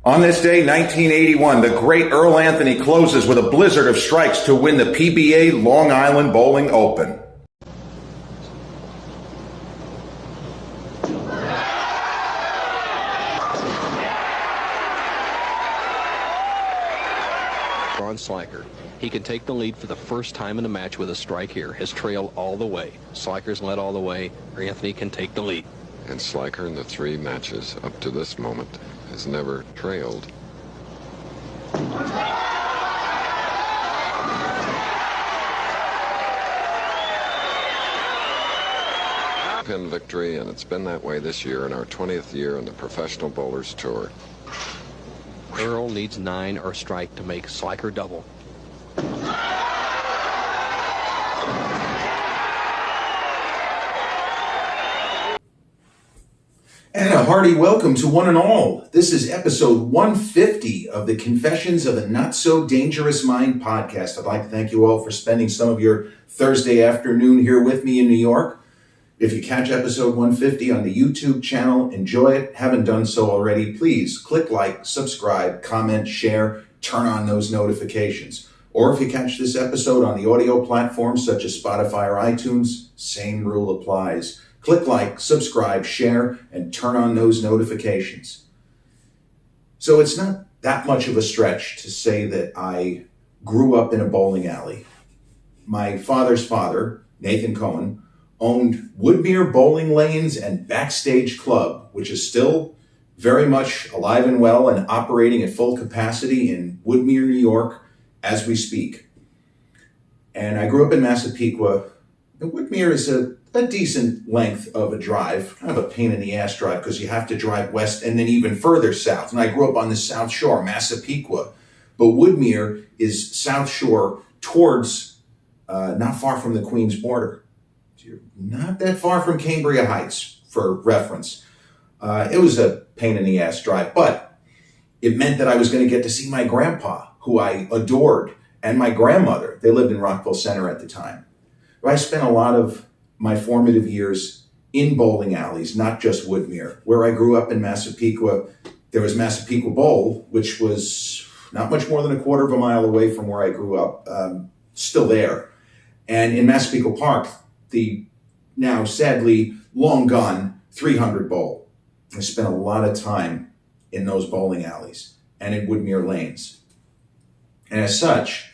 On this day, 1981, the great Earl Anthony closes with a blizzard of strikes to win the PBA Long Island Bowling Open. Gil Sliker. He can take the lead for the first time in a match with a strike here. His trail all the way. Sliker's led all the way. Anthony can take the lead. And Sliker in the three matches up to this moment has never trailed. Pin victory, and it's been that way this year in our 20th year on the Professional Bowlers Tour. Earl needs 9 or strike to make Sliker double. And a hearty welcome to one and all. This is episode 150 of the Confessions of a Not So Dangerous Mind podcast. I'd like to thank you all for spending some of your Thursday afternoon here with me in New York. If you catch episode 150 on the YouTube channel, enjoy it. Haven't done so already, please click like, subscribe, comment, share, turn on those notifications. Or if you catch this episode on the audio platforms such as Spotify or iTunes, same rule applies. Click like, subscribe, share, and turn on those notifications. So it's not that much of a stretch to say that I grew up in a bowling alley. My father's father, Nathan Cohen, owned Woodmere Bowling Lanes and Backstage Club, which is still very much alive and well and operating at full capacity in Woodmere, New York, as we speak. And I grew up in Massapequa. And Woodmere is a decent length of a drive, kind of a pain in the ass drive because you have to drive west and then even further south. And I grew up on the South Shore, Massapequa. But Woodmere is South Shore towards, not far from the Queens border. You're not that far from Cambria Heights, for reference. It was a pain in the ass drive, but it meant that I was going to get to see my grandpa, who I adored, and my grandmother. They lived in Rockville Center at the time. I spent a lot of my formative years in bowling alleys, not just Woodmere. Where I grew up in Massapequa, there was Massapequa Bowl, which was not much more than a quarter of a mile away from where I grew up, still there. And in Massapequa Park, the now sadly long gone 300 Bowl. I spent a lot of time in those bowling alleys and in Woodmere lanes. And as such,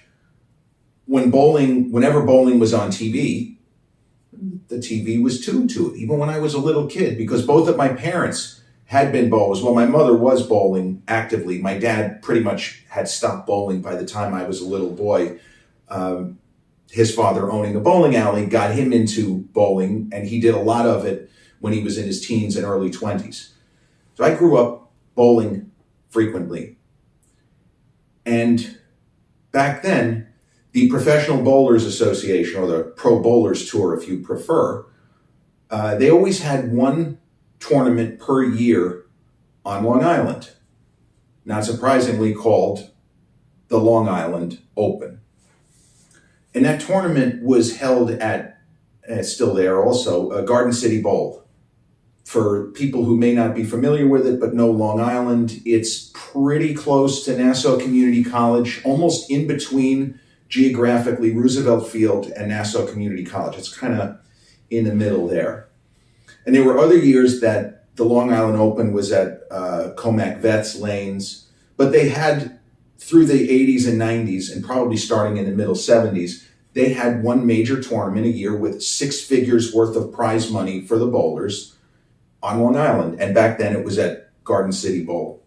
whenever bowling was on TV, the TV was tuned to it, even when I was a little kid, because both of my parents had been bowlers. Well, my mother was bowling actively. My dad pretty much had stopped bowling by the time I was a little boy. His father owning a bowling alley got him into bowling, and he did a lot of it when he was in his teens and early 20s. So I grew up bowling frequently. And back then, the Professional Bowlers Association, or the Pro Bowlers Tour, if you prefer, they always had one tournament per year on Long Island, not surprisingly called the Long Island Open. And that tournament was held at, and it's still there also, Garden City Bowl. For people who may not be familiar with it but know Long Island, it's pretty close to Nassau Community College, almost in between geographically Roosevelt Field and Nassau Community College. It's kind of in the middle there. And there were other years that the Long Island Open was at Comac Vets Lanes, but they had, through the 80s and 90s, and probably starting in the middle 70s, they had one major tournament a year with 6 figures worth of prize money for the bowlers on Long Island. And back then it was at Garden City Bowl.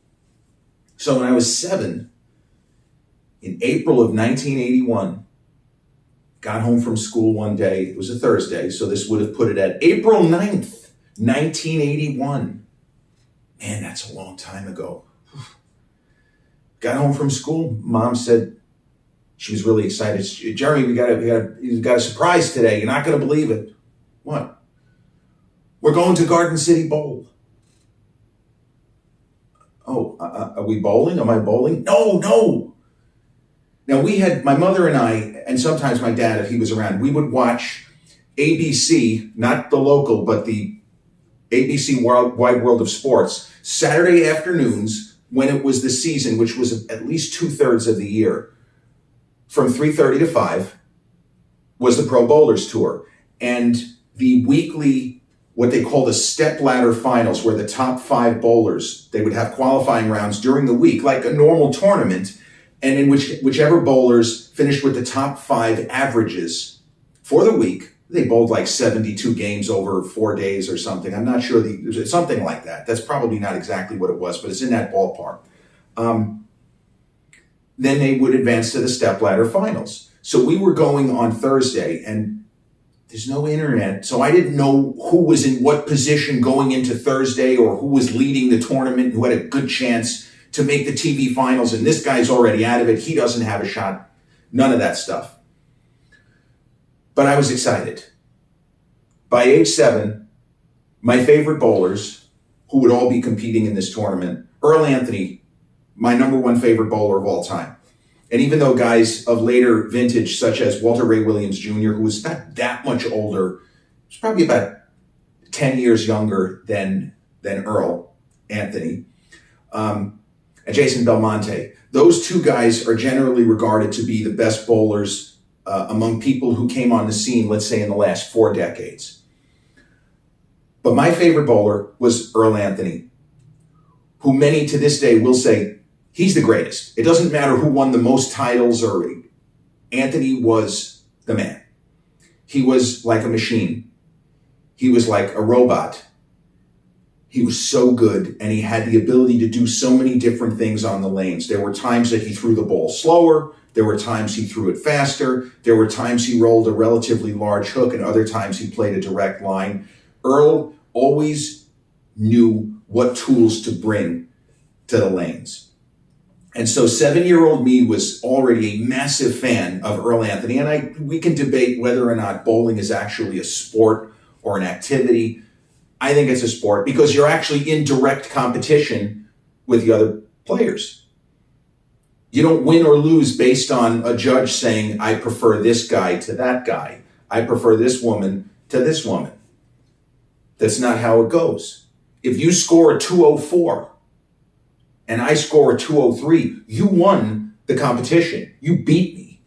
So when I was 7, in April of 1981, got home from school one day. It was a Thursday, so this would have put it at April 9th, 1981. Man, that's a long time ago. Got home from school. Mom said she was really excited. Jeremy, we got a surprise today. You're not going to believe it. What? We're going to Garden City Bowl. Oh, are we bowling? Am I bowling? No. Now my mother and I, and sometimes my dad, if he was around, we would watch ABC, not the local, but the ABC Wide World of Sports, Saturday afternoons when it was the season, which was at least 2/3 of the year, from 3:30 to 5 was the Pro Bowlers Tour. And the weekly, what they call the step ladder finals, where the top 5 bowlers, they would have qualifying rounds during the week, like a normal tournament, and in whichever bowlers finished with the top 5 averages for the week, they bowled like 72 games over 4 days or something. I'm not sure, something like that. That's probably not exactly what it was, but it's in that ballpark. Then they would advance to the stepladder finals. So we were going on Thursday, and there's no internet, so I didn't know who was in what position going into Thursday or who was leading the tournament, who had a good chance to make the TV finals, and this guy's already out of it, he doesn't have a shot. None of that stuff. But I was excited. By age 7, my favorite bowlers, who would all be competing in this tournament, Earl Anthony, my number 1 favorite bowler of all time. And even though guys of later vintage, such as Walter Ray Williams Jr., who was not that much older, was probably about 10 years younger than Earl Anthony, and Jason Belmonte, those 2 guys are generally regarded to be the best bowlers among people who came on the scene, let's say, in the last 4 decades. But my favorite bowler was Earl Anthony, who many to this day will say, he's the greatest. It doesn't matter who won the most titles, Anthony was the man. He was like a machine. He was like a robot. He was so good, and he had the ability to do so many different things on the lanes. There were times that he threw the ball slower. There were times he threw it faster. There were times he rolled a relatively large hook, and other times he played a direct line. Earl always knew what tools to bring to the lanes. And so 7-year-old me was already a massive fan of Earl Anthony. And we can debate whether or not bowling is actually a sport or an activity. I think it's a sport because you're actually in direct competition with the other players. You don't win or lose based on a judge saying, I prefer this guy to that guy. I prefer this woman to this woman. That's not how it goes. If you score a 204, and I score a 203, you won the competition. You beat me.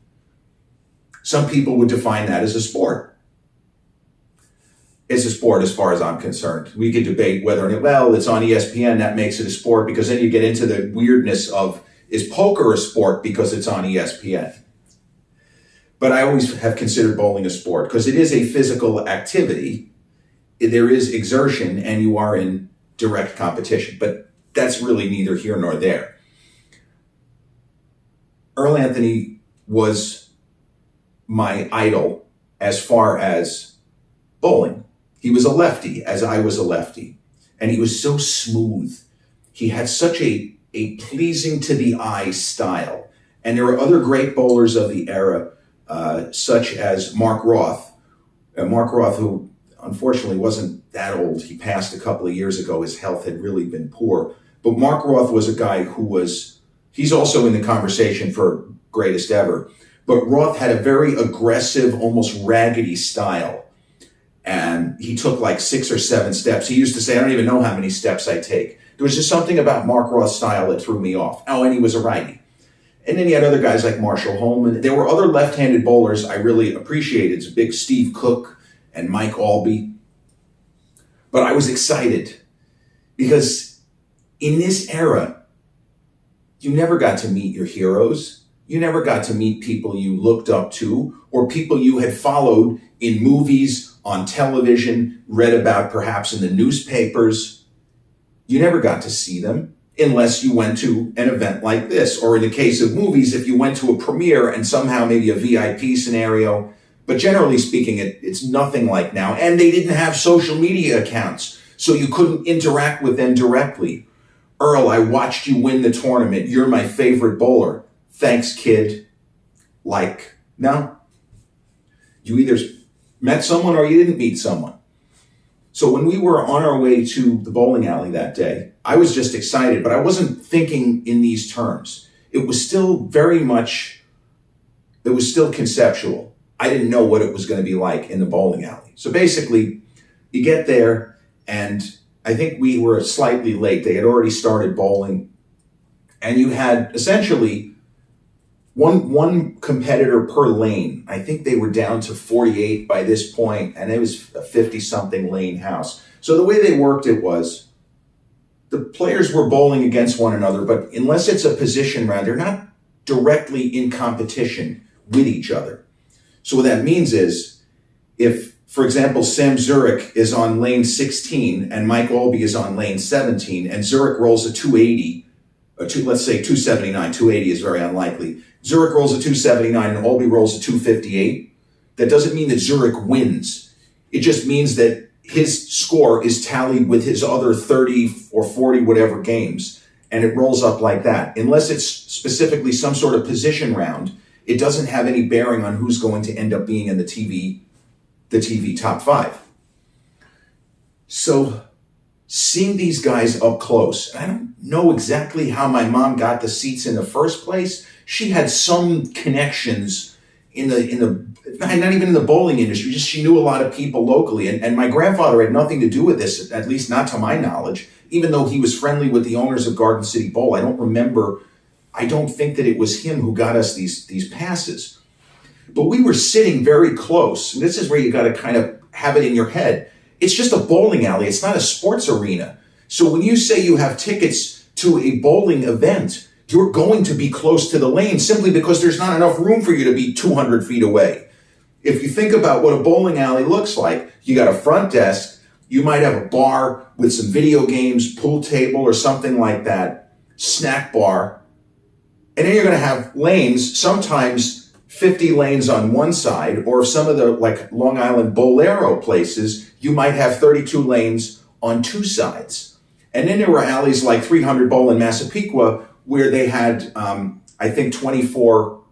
Some people would define that as a sport. It's a sport as far as I'm concerned. We could debate whether, it's on ESPN, that makes it a sport, because then you get into the weirdness of, is poker a sport because it's on ESPN? But I always have considered bowling a sport because it is a physical activity. There is exertion, and you are in direct competition. But that's really neither here nor there. Earl Anthony was my idol as far as bowling. He was a lefty, as I was a lefty. And he was so smooth. He had such a pleasing to the eye style. And there were other great bowlers of the era, such as Mark Roth. Mark Roth, who unfortunately wasn't that old. He passed a couple of years ago. His health had really been poor. But Mark Roth was a guy he's also in the conversation for greatest ever. But Roth had a very aggressive, almost raggedy style. And he took like 6 or 7 steps. He used to say, I don't even know how many steps I take. There was just something about Mark Roth's style that threw me off. Oh, and he was a righty. And then he had other guys like Marshall Holman. There were other left-handed bowlers I really appreciated. It's big Steve Cook and Mike Albee. But I was excited because in this era, you never got to meet your heroes. You never got to meet people you looked up to or people you had followed in movies, on television, read about perhaps in the newspapers. You never got to see them unless you went to an event like this. Or in the case of movies, if you went to a premiere and somehow maybe a VIP scenario. But generally speaking, it's nothing like now. And they didn't have social media accounts, so you couldn't interact with them directly. Earl, I watched you win the tournament. You're my favorite bowler. Thanks, kid. No. You either met someone or you didn't meet someone. So when we were on our way to the bowling alley that day, I was just excited, but I wasn't thinking in these terms. It was still conceptual. I didn't know what it was going to be like in the bowling alley. So basically, you get there, and I think we were slightly late. They had already started bowling. And you had essentially one competitor per lane. I think they were down to 48 by this point, and it was a 50-something lane house. So the way they worked it was the players were bowling against one another, but unless it's a position round, they're not directly in competition with each other. So what that means is if, for example, Sam Zurich is on lane 16 and Mike Albee is on lane 17, and Zurich rolls a 280, let's say 279, 280 is very unlikely. Zurich rolls a 279 and Albee rolls a 258. That doesn't mean that Zurich wins. It just means that his score is tallied with his other 30 or 40 whatever games, and it rolls up like that. Unless it's specifically some sort of position round, it doesn't have any bearing on who's going to end up being in the TV top five. So seeing these guys up close, and I don't know exactly how my mom got the seats in the first place. She had some connections in the not even in the bowling industry, just she knew a lot of people locally. And my grandfather had nothing to do with this, at least not to my knowledge, even though he was friendly with the owners of Garden City Bowl. I don't think that it was him who got us these passes. But we were sitting very close. And this is where you got to kind of have it in your head. It's just a bowling alley. It's not a sports arena. So when you say you have tickets to a bowling event, you're going to be close to the lane simply because there's not enough room for you to be 200 feet away. If you think about what a bowling alley looks like, you got a front desk, you might have a bar with some video games, pool table or something like that, snack bar, and then you're going to have lanes, sometimes 50 lanes on one side, or some of the like Long Island Bolero places, you might have 32 lanes on two sides. And then there were alleys like 300 Bowl in Massapequa where they had, I think 24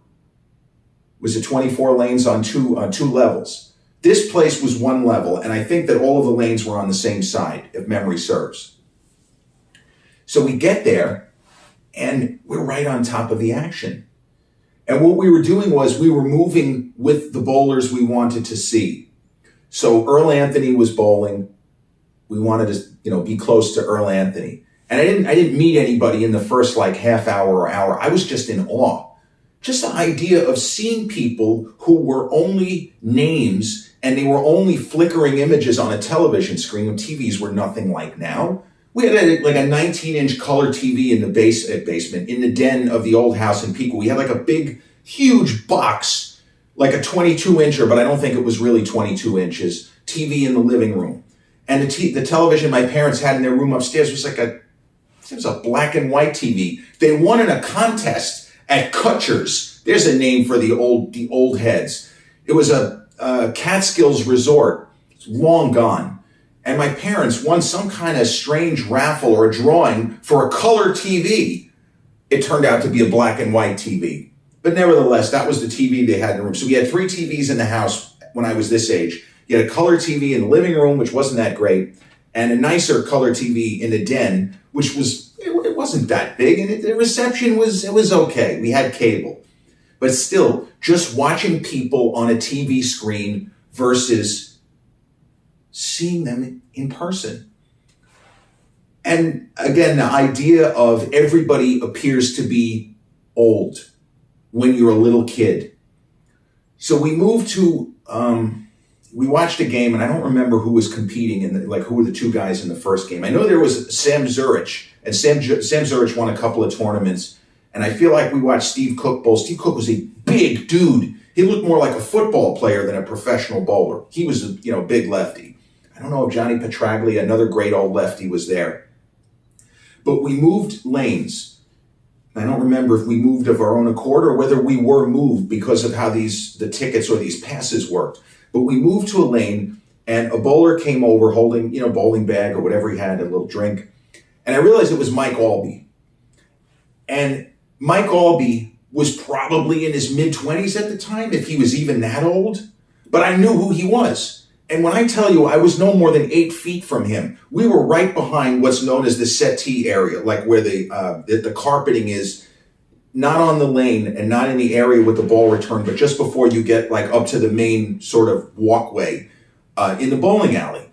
lanes on two levels. This place was one level, and I think that all of the lanes were on the same side, if memory serves. So we get there, and we're right on top of the action. And what we were doing was we were moving with the bowlers we wanted to see. So Earl Anthony was bowling. We wanted to, be close to Earl Anthony. And I didn't meet anybody in the first like half hour or hour. I was just in awe. Just the idea of seeing people who were only names and they were only flickering images on a television screen when TVs were nothing like now. We had a 19-inch color TV in the basement, in the den of the old house in Piqua. We had like a big, huge box, like a 22-incher, but I don't think it was really 22 inches, TV in the living room. And the television my parents had in their room upstairs was it was a black and white TV. They won in a contest at Kutcher's. There's a name for the old heads. It was a Catskills resort. It's long gone. And my parents won some kind of strange raffle or a drawing for a color TV. It turned out to be a black and white TV. But nevertheless, that was the TV they had in the room. So we had 3 TVs in the house when I was this age. You had a color TV in the living room, which wasn't that great, and a nicer color TV in the den, which it wasn't that big, and the reception was okay. We had cable. But still, just watching people on a TV screen versus seeing them in person. And again, the idea of everybody appears to be old when you're a little kid. So we moved to, we watched a game, and I don't remember who was competing who were the 2 guys in the first game. I know there was Sam Zurich, and Sam Zurich won a couple of tournaments, and I feel like we watched Steve Cook bowl. Steve Cook was a big dude. He looked more like a football player than a professional bowler. He was a big lefty. I don't know if Johnny Petraglia, another great old lefty, was there. But we moved lanes. I don't remember if we moved of our own accord or whether we were moved because of how the tickets or these passes worked. But we moved to a lane, and a bowler came over holding, bowling bag or whatever he had, a little drink. And I realized it was Mike Albee. And Mike Albee was probably in his mid-20s at the time, if he was even that old. But I knew who he was. And when I tell you I was no more than 8 feet from him, we were right behind what's known as the settee area, like where the carpeting is, not on the lane and not in the area with the ball return, but just before you get up to the main sort of walkway in the bowling alley.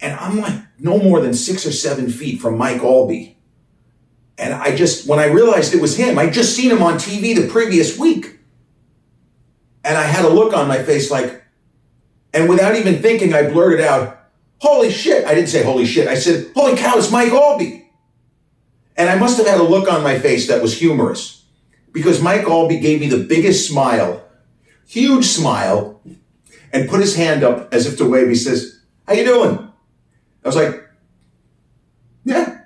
And I'm no more than 6 or 7 feet from Mike Albee. And when I realized it was him, I'd just seen him on TV the previous week. And I had a look on my face and without even thinking, I blurted out, "Holy shit." I didn't say holy shit. I said, "Holy cow, it's Mike Albee." And I must have had a look on my face that was humorous, because Mike Albee gave me the biggest smile, huge smile, and put his hand up as if to wave. He says, "How you doing?" I was like,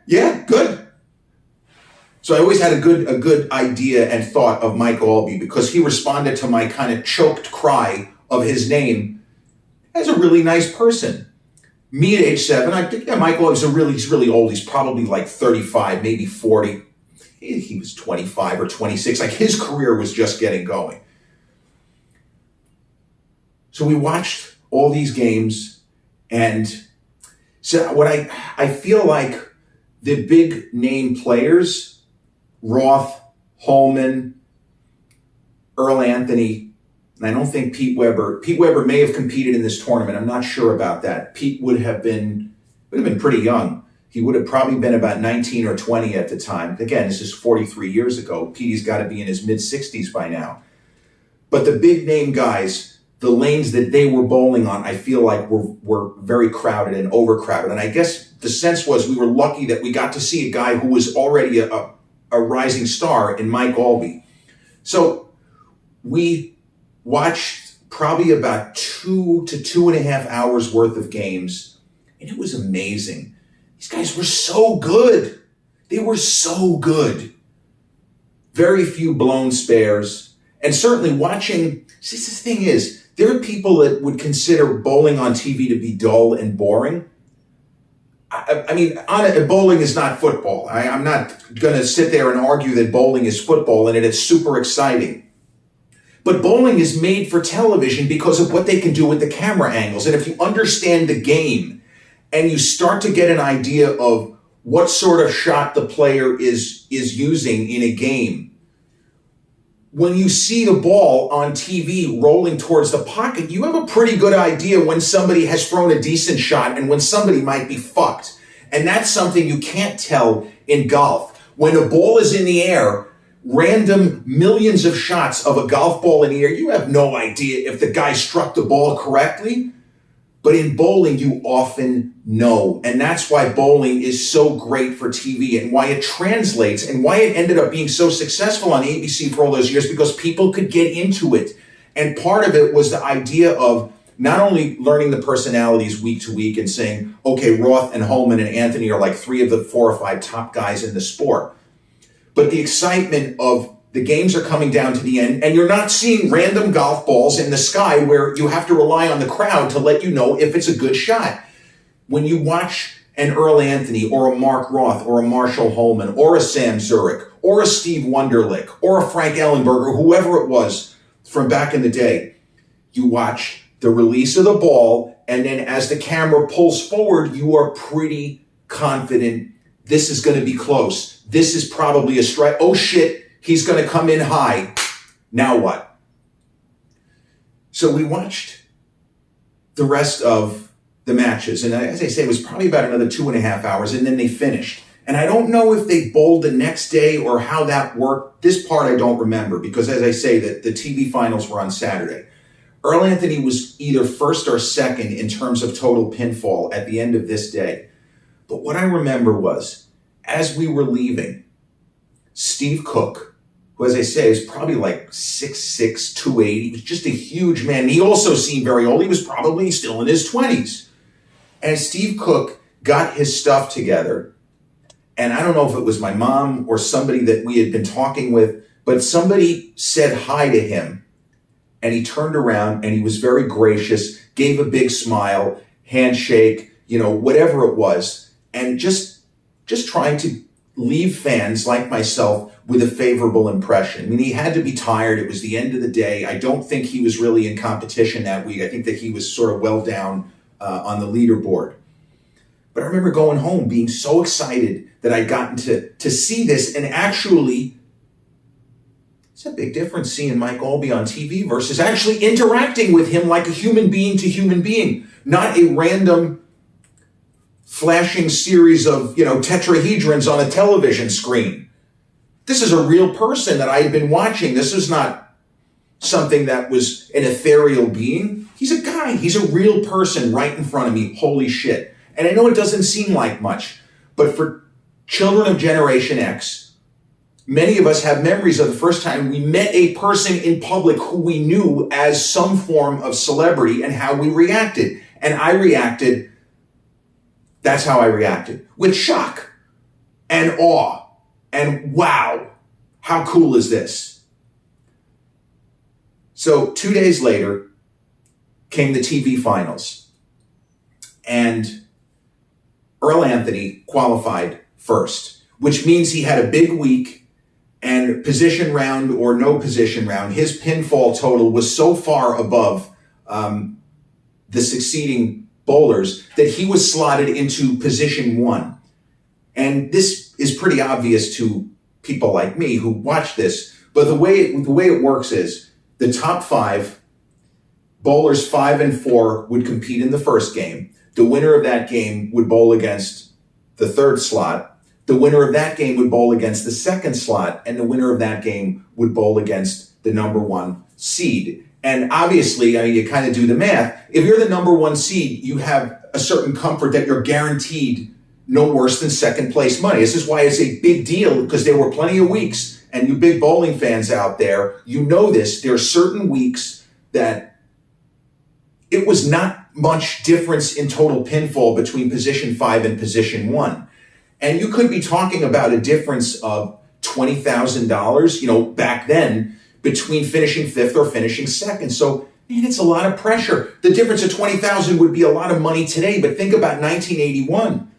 yeah, good. So I always had a good idea and thought of Mike Albee, because he responded to my kind of choked cry of his name as a really nice person. Me at age 7, I think, Mike Albee's he's really old. He's probably like 35, maybe 40. He was 25 or 26. Like, his career was just getting going. So we watched all these games, and so what I feel like the big name players, Roth, Holman, Earl Anthony, and I don't think Pete Weber may have competed in this tournament. I'm not sure about that. Pete would have been pretty young. He would have probably been about 19 or 20 at the time. Again, this is 43 years ago. Petey's got to be in his mid-60s by now. But the big name guys, the lanes that they were bowling on, I feel like were very crowded and overcrowded. And I guess the sense was we were lucky that we got to see a guy who was already a rising star in Mike Albee. So we watched probably about 2 to 2.5 hours worth of games, and it was amazing. These guys were so good. They were so good. Very few blown spares. And certainly watching, see, the thing is, there are people that would consider bowling on TV to be dull and boring. I mean, bowling is not football. I'm not going to sit there and argue that bowling is football and it's super exciting. But bowling is made for television because of what they can do with the camera angles. And if you understand the game and you start to get an idea of what sort of shot the player is using in a game, when you see the ball on TV rolling towards the pocket, you have a pretty good idea when somebody has thrown a decent shot and when somebody might be fucked. And that's something you can't tell in golf. When a ball is in the air, random millions of shots of a golf ball in the air, you have no idea if the guy struck the ball correctly. But in bowling, you often know. And that's why bowling is so great for TV and why it translates and why it ended up being so successful on ABC for all those years, because people could get into it. And part of it was the idea of not only learning the personalities week to week and saying, okay, Roth and Holman and Anthony are like 3 of the 4 or 5 top guys in the sport, but the excitement of the games are coming down to the end, and you're not seeing random golf balls in the sky where you have to rely on the crowd to let you know if it's a good shot. When you watch an Earl Anthony or a Mark Roth or a Marshall Holman or a Sam Zurich or a Steve Wunderlich or a Frank Ellenberger, whoever it was from back in the day, you watch the release of the ball, and then as the camera pulls forward, you are pretty confident this is going to be close. This is probably a strike. Oh shit, he's going to come in high. Now what? So we watched the rest of the matches, and as I say, it was probably about another 2.5 hours, and then they finished. And I don't know if they bowled the next day or how that worked. This part I don't remember, because as I say, the TV finals were on Saturday. Earl Anthony was either first or second in terms of total pinfall at the end of this day. But what I remember was, as we were leaving, Steve Cook, who, as I say, is probably like 6'6", 280, he was just a huge man. He also seemed very old. He was probably still in his 20s. And Steve Cook got his stuff together, and I don't know if it was my mom or somebody that we had been talking with, but somebody said hi to him. And he turned around and he was very gracious, gave a big smile, handshake, whatever it was. And just trying to leave fans like myself with a favorable impression. I mean, he had to be tired. It was the end of the day. I don't think he was really in competition that week. I think that he was sort of well down on the leaderboard. But I remember going home being so excited that I'd gotten to see this, and actually, it's a big difference seeing Mike Albee on TV versus actually interacting with him like a human being to human being, not a random flashing series of, tetrahedrons on a television screen. This is a real person that I had been watching. This is not something that was an ethereal being. He's a guy. He's a real person right in front of me. Holy shit. And I know it doesn't seem like much, but for children of Generation X, many of us have memories of the first time we met a person in public who we knew as some form of celebrity and how we reacted. And that's how I reacted, with shock and awe and wow, how cool is this? So 2 days later came the TV finals, and Earl Anthony qualified first, which means he had a big week, and position round or no position round, his pinfall total was so far above the succeeding bowlers that he was slotted into position 1. And this is pretty obvious to people like me who watch this, but the way it works is the top 5 bowlers 5 and 4 would compete in the first game. The winner of that game would bowl against the third slot. The winner of that game would bowl against the second slot, and the winner of that game would bowl against the number 1 seed. And obviously, you kind of do the math. If you're the number 1 seed, you have a certain comfort that you're guaranteed no worse than second place money. This is why it's a big deal, because there were plenty of weeks, and you big bowling fans out there, you know this, there are certain weeks that it was not much difference in total pinfall between position 5 and position 1. And you could be talking about a difference of $20,000, back then, between finishing 5th or finishing 2nd. So, man, it's a lot of pressure. The difference of $20,000 would be a lot of money today, but think about 1981.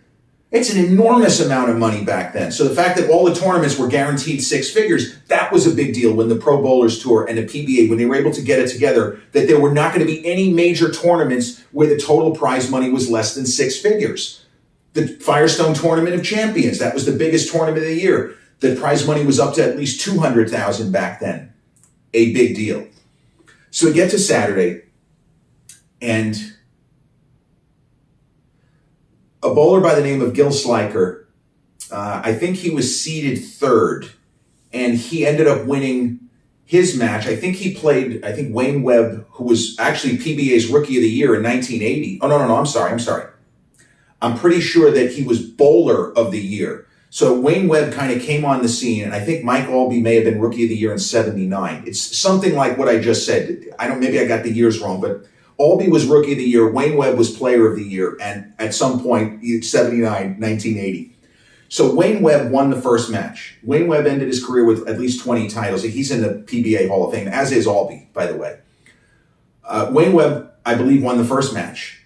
It's an enormous amount of money back then. So the fact that all the tournaments were guaranteed 6 figures, that was a big deal when the Pro Bowlers Tour and the PBA, when they were able to get it together, that there were not going to be any major tournaments where the total prize money was less than 6 figures. The Firestone Tournament of Champions, that was the biggest tournament of the year. The prize money was up to at least $200,000 back then. A big deal. So we get to Saturday, and a bowler by the name of Gil Sliker, I think he was seeded 3rd, and he ended up winning his match. I think he played, Wayne Webb, who was actually PBA's Rookie of the Year in 1980. Oh, no, I'm sorry. I'm pretty sure that he was Bowler of the Year. So Wayne Webb kind of came on the scene, and I think Mike Albee may have been Rookie of the Year in 79. It's something like what I just said. Maybe I got the years wrong, but Albee was Rookie of the Year, Wayne Webb was Player of the Year, and at some point, 79, 1980. So Wayne Webb won the first match. Wayne Webb ended his career with at least 20 titles. He's in the PBA Hall of Fame, as is Albee, by the way. Wayne Webb, I believe, won the first match.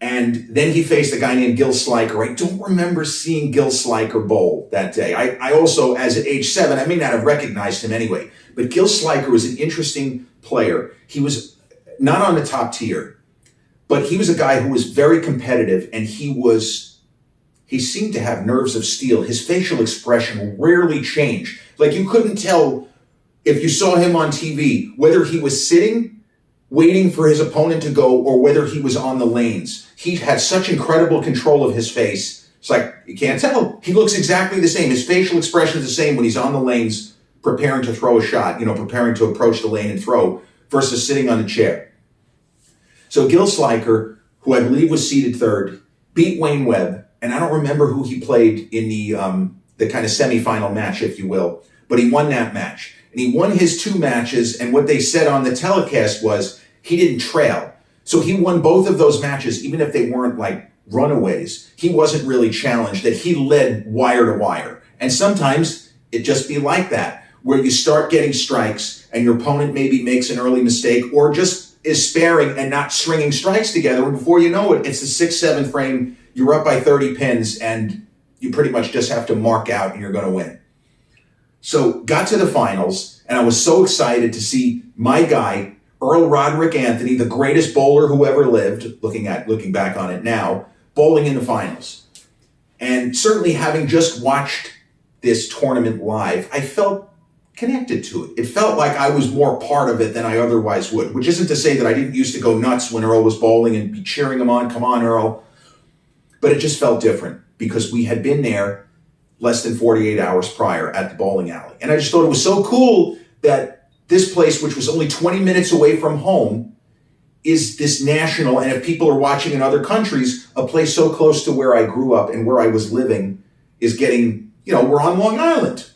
And then he faced a guy named Gil Sliker. I don't remember seeing Gil Sliker bowl that day. I also, as at age 7, I may not have recognized him anyway. But Gil Sliker was an interesting player. He was not on the top tier, but he was a guy who was very competitive, and he seemed to have nerves of steel. His facial expression rarely changed. Like, you couldn't tell if you saw him on TV whether he was sitting, waiting for his opponent to go, or whether he was on the lanes. He had such incredible control of his face. It's like, you can't tell. He looks exactly the same. His facial expression is the same when he's on the lanes preparing to throw a shot, preparing to approach the lane and throw, versus sitting on a chair. So Gil Sliker, who I believe was seeded 3rd, beat Wayne Webb, and I don't remember who he played in the kind of semifinal match, if you will, but he won that match. And he won his 2 matches, and what they said on the telecast was he didn't trail. So he won both of those matches, even if they weren't like runaways. He wasn't really challenged, that he led wire to wire. And sometimes it just be like that, where you start getting strikes and your opponent maybe makes an early mistake or just is sparing and not stringing strikes together. And before you know it, it's the 6-7 frame, you're up by 30 pins, and you pretty much just have to mark out and you're going to win. So got to the finals, and I was so excited to see my guy, Earl Roderick Anthony, the greatest bowler who ever lived, looking back on it now, bowling in the finals. And certainly having just watched this tournament live, I felt connected to it. It felt like I was more part of it than I otherwise would, which isn't to say that I didn't used to go nuts when Earl was bowling and be cheering him on, come on, Earl. But it just felt different because we had been there less than 48 hours prior at the bowling alley. And I just thought it was so cool that this place, which was only 20 minutes away from home, is this national, and if people are watching in other countries, a place so close to where I grew up and where I was living is getting, we're on Long Island.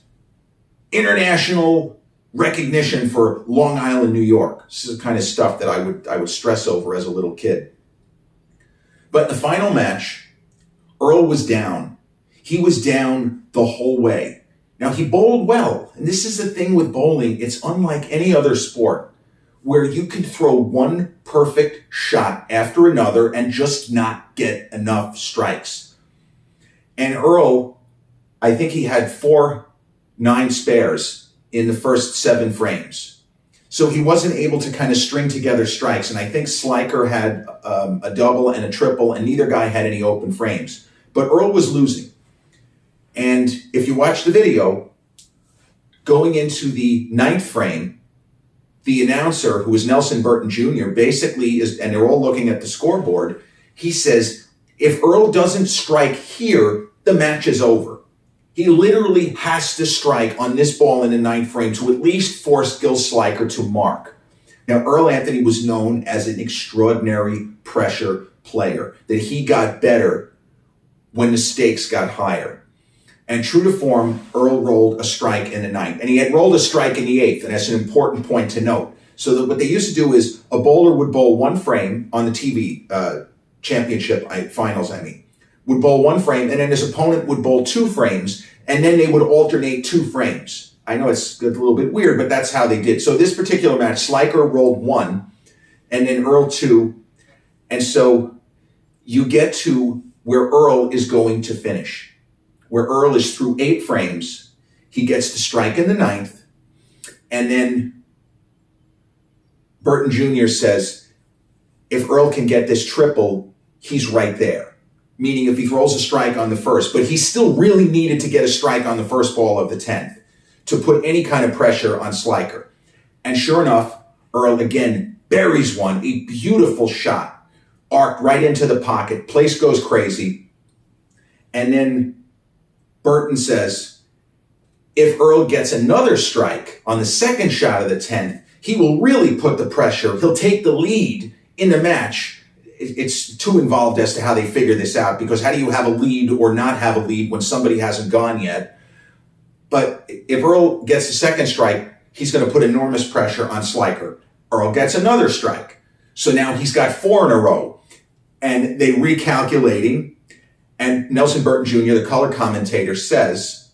International recognition for Long Island, New York. This is the kind of stuff that I would stress over as a little kid. But in the final match, Earl was down. He was down the whole way. Now, he bowled well, and this is the thing with bowling. It's unlike any other sport where you can throw one perfect shot after another and just not get enough strikes. And Earl, I think he had 4 9 spares in the first 7 frames. So he wasn't able to kind of string together strikes. And I think Sliker had a double and a triple, and neither guy had any open frames. But Earl was losing. And if you watch the video, going into the 9th frame, the announcer, who is Nelson Burton Jr., basically is, and they're all looking at the scoreboard, he says, if Earl doesn't strike here, the match is over. He literally has to strike on this ball in the 9th frame to at least force Gil Sliker to mark. Now, Earl Anthony was known as an extraordinary pressure player, that he got better when the stakes got higher. And true to form, Earl rolled a strike in the 9th. And he had rolled a strike in the 8th, and that's an important point to note. So that what they used to do is a bowler would bowl 1 frame on the TV championship finals, would bowl 1 frame, and then his opponent would bowl 2 frames, and then they would alternate 2 frames. I know it's a little bit weird, but that's how they did. So this particular match, Sliker rolled 1, and then Earl 2. And so you get to where Earl is going to finish, where Earl is through 8 frames. He gets to strike in the 9th, and then Burton Jr. says, if Earl can get this triple, he's right there. Meaning if he throws a strike on the first, but he still really needed to get a strike on the first ball of the 10th to put any kind of pressure on Sliker. And sure enough, Earl again buries one, a beautiful shot, arced right into the pocket. Place goes crazy. And then Burton says, if Earl gets another strike on the second shot of the 10th, he will really put the pressure. He'll take the lead in the match. It's too involved as to how they figure this out, because how do you have a lead or not have a lead when somebody hasn't gone yet? But if Earl gets a second strike, he's going to put enormous pressure on Sliker. Earl gets another strike. So now he's got 4 in a row. And they recalculating, and Nelson Burton Jr., the color commentator, says,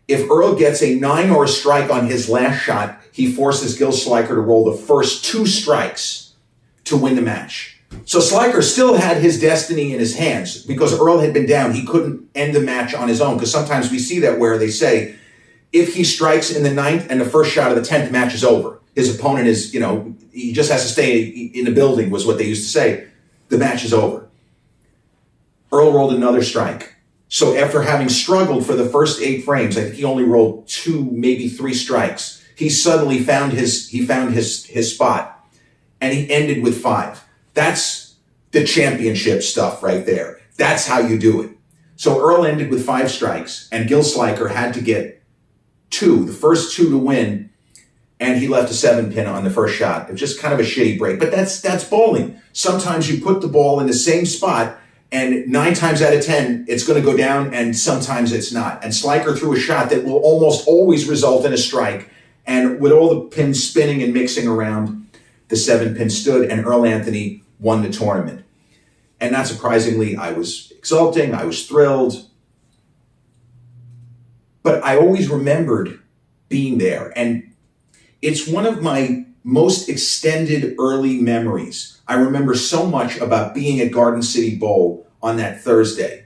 if Earl gets a 9 or a strike on his last shot, he forces Gil Sliker to roll the first 2 strikes to win the match. So Sliker still had his destiny in his hands because Earl had been down. He couldn't end the match on his own, because sometimes we see that where they say, if he strikes in the 9th and the first shot of the 10th, match is over. His opponent is, he just has to stay in the building, was what they used to say. The match is over. Earl rolled another strike. So after having struggled for the first 8 frames, I think he only rolled 2, maybe 3 strikes. He suddenly found his spot, and he ended with 5. That's the championship stuff right there. That's how you do it. So Earl ended with 5 strikes, and Gil Sliker had to get 2, the first 2 to win, and he left a 7-pin on the first shot. It was just kind of a shitty break, but that's bowling. Sometimes you put the ball in the same spot, and 9 times out of 10, it's going to go down, and sometimes it's not. And Sliker threw a shot that will almost always result in a strike, and with all the pins spinning and mixing around, the 7-pin stood, and Earl Anthony won the tournament. And not surprisingly, I was exulting, I was thrilled. But I always remembered being there. And it's one of my most extended early memories. I remember so much about being at Garden City Bowl on that Thursday.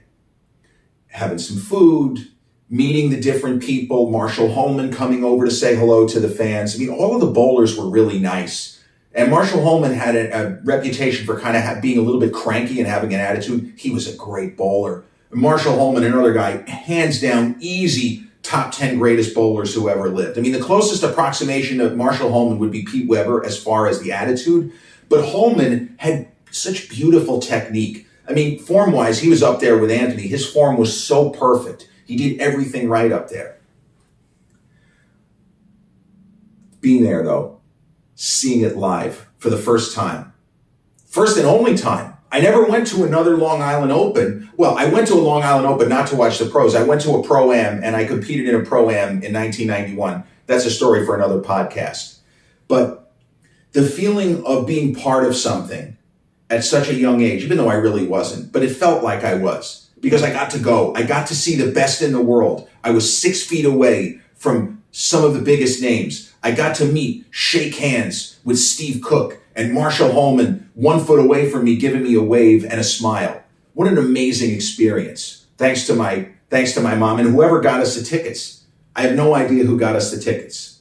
Having some food, meeting the different people, Marshall Holman coming over to say hello to the fans. All of the bowlers were really nice. And Marshall Holman had a reputation for kind of being a little bit cranky and having an attitude. He was a great bowler. Marshall Holman, another guy, hands down, easy top 10 greatest bowlers who ever lived. The closest approximation of Marshall Holman would be Pete Weber as far as the attitude. But Holman had such beautiful technique. I mean, form-wise, he was up there with Anthony. His form was so perfect. He did everything right up there. Being there, though, seeing it live for the first time. First and only time. I never went to another Long Island Open. Well, I went to a Long Island Open not to watch the pros. I went to a Pro-Am, and I competed in a Pro-Am in 1991. That's a story for another podcast. But the feeling of being part of something at such a young age, even though I really wasn't, but it felt like I was, because I got to go. I got to see the best in the world. I was 6 feet away from some of the biggest names. I got to meet, shake hands with Steve Cook and Marshall Holman 1 foot away from me, giving me a wave and a smile. What an amazing experience. Thanks to my mom and whoever got us the tickets. I have no idea who got us the tickets.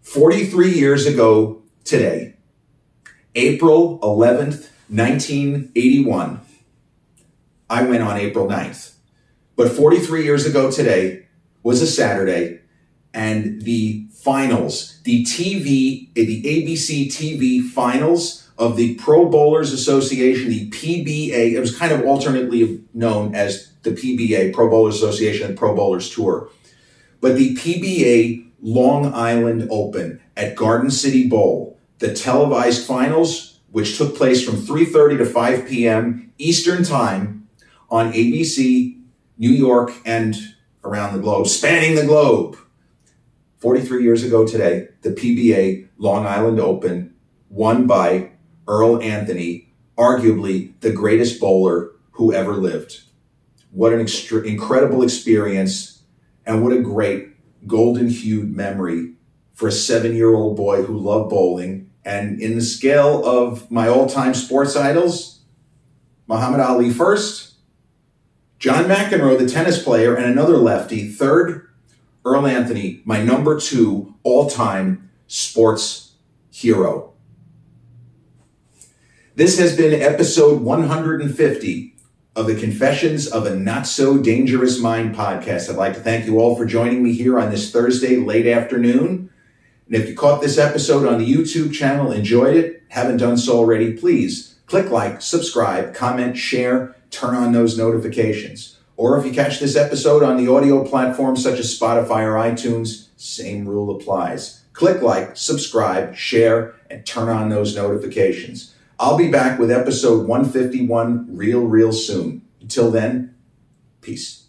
43 years ago today, April 11th, 1981, I went on April 9th. But 43 years ago today was a Saturday, and the finals, the ABC TV finals of the Pro Bowlers Association, the PBA, it was kind of alternately known as the PBA, Pro Bowlers Association and Pro Bowlers Tour. But the PBA Long Island Open at Garden City Bowl, the televised finals, which took place from 3:30 to 5 p.m. Eastern Time on ABC, New York, and around the globe, spanning the globe. 43 years ago today, the PBA Long Island Open, won by Earl Anthony, arguably the greatest bowler who ever lived. What an incredible experience, and what a great golden-hued memory for a 7-year-old boy who loved bowling. And in the scale of my all-time sports idols, Muhammad Ali first, John McEnroe, the tennis player, and another lefty, third, Earl Anthony, my number 2 all-time sports hero. This has been episode 150 of the Confessions of a Not So Dangerous Mind podcast. I'd like to thank you all for joining me here on this Thursday late afternoon. And if you caught this episode on the YouTube channel, enjoyed it, haven't done so already, please click like, subscribe, comment, share, turn on those notifications. Or if you catch this episode on the audio platforms such as Spotify or iTunes, same rule applies. Click like, subscribe, share, and turn on those notifications. I'll be back with episode 151 real soon. Until then, peace.